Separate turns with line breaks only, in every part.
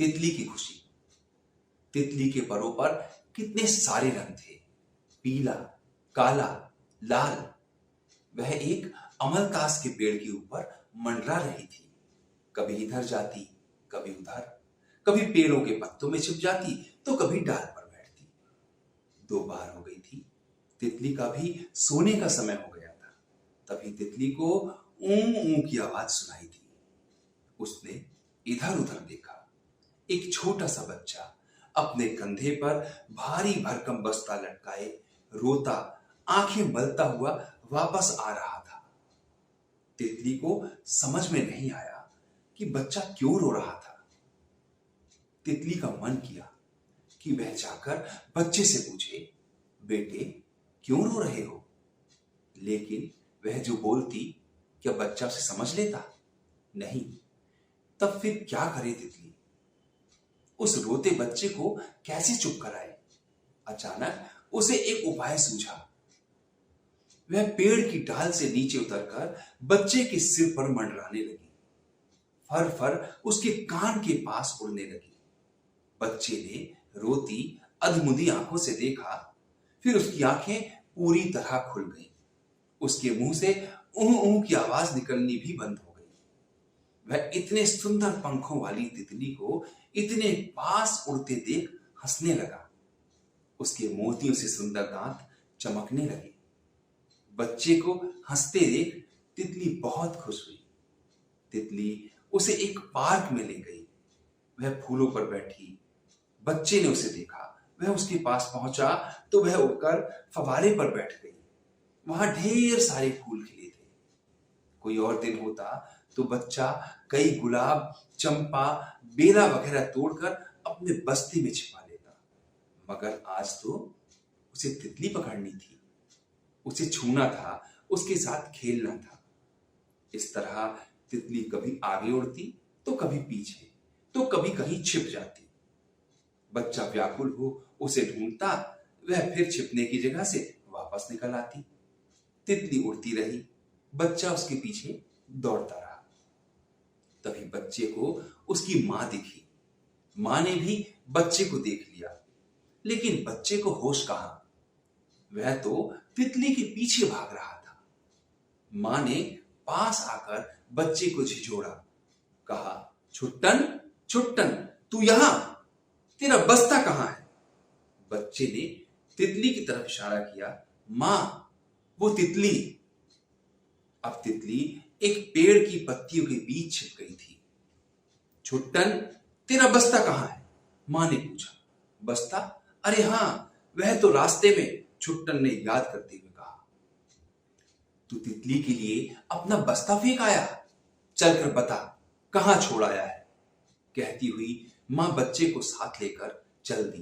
तितली की खुशी। तितली के परों पर कितने सारे रंग थे, पीला, काला, लाल। वह एक अमलतास के पेड़ के ऊपर मंडरा रही थी। कभी इधर जाती, कभी उधर, कभी पेड़ों के पत्तों में छिप जाती तो कभी डाल पर बैठती। दोपहर हो गई थी, तितली का भी सोने का समय हो गया था। तभी तितली को ऊ ऊ की आवाज सुनाई दी। उसने इधर उधर देखा। एक छोटा सा बच्चा अपने कंधे पर भारी भरकम बस्ता लटकाए रोता, आंखें मलता हुआ वापस आ रहा था। तितली को समझ में नहीं आया कि बच्चा क्यों रो रहा था। तितली का मन किया कि वह जाकर बच्चे से पूछे, बेटे क्यों रो रहे हो? लेकिन वह जो बोलती, क्या बच्चा उसे समझ लेता? नहीं। तब फिर क्या करे तितली? उस रोते बच्चे को कैसे चुप कराए? अचानक उसे एक उपाय सूझा। वह पेड़ की डाल से नीचे उतरकर बच्चे के सिर पर मंडराने लगी। फर फर उसके कान के पास उड़ने लगी। बच्चे ने रोती अधमुंदी आंखों से देखा, फिर उसकी आंखें पूरी तरह खुल गईं। उसके मुंह से ऊं ऊं की आवाज निकलनी भी बंद हो गई। वह इतने सुंदर पंखों वाली तितली को इतने पास उड़ते देख हंसने लगा। उसके मोतियों से सुंदर दांत चमकने लगे। बच्चे को हंसते देख तितली बहुत खुश हुई। तितली उसे एक पार्क में ले गई। वह फूलों पर बैठी। बच्चे ने उसे देखा। वह उसके पास पहुंचा तो वह उड़कर फव्वारे पर बैठ गई। वहां ढेर सारे फूल खिले थे। कोई और दिन होता तो बच्चा कई गुलाब, चंपा, बेला वगैरह तोड़कर अपने बस्ते में छिपा लेता, मगर आज तो उसे तितली पकड़नी थी। उसे छूना था, उसके साथ खेलना था। इस तरह तितली कभी आगे उड़ती तो कभी पीछे, तो कभी कहीं छिप जाती। बच्चा व्याकुल हो उसे ढूंढता, वह फिर छिपने की जगह से वापस निकल आती। तितली उड़ती रही, बच्चा उसके पीछे दौड़ता रहा। तभी बच्चे को उसकी मां दिखी। मां ने भी बच्चे को देख लिया, लेकिन बच्चे को होश कहां? वह तो तितली के पीछे भाग रहा था। मां ने पास आकर बच्चे को झिझोड़ा, कहा, छुट्टन छुट्टन, तू यहां, तेरा बस्ता कहां है? बच्चे ने तितली की तरफ इशारा किया, मां वो तितली। अब तितली एक पेड़ की पत्तियों के बीच छिप गई थी। छुट्टन तेरा बस्ता कहां है? मां ने पूछा। बस्ता? अरे हां, वह तो रास्ते में, छुट्टन ने याद करते हुए कहा। तू तितली के लिए अपना बस्ता फेंक आया? चलकर बता कहां छोड़ आया है? कहती हुई मां बच्चे को साथ लेकर चल दी।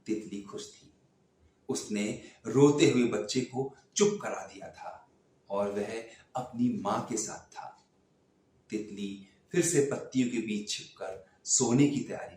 तितली खुश थी। उसने रोते हुए बच्चे को चुप करा दिया था और वह अपनी मां के साथ था। तितली फिर से पत्तियों के बीच छिपकर सोने की तैयारी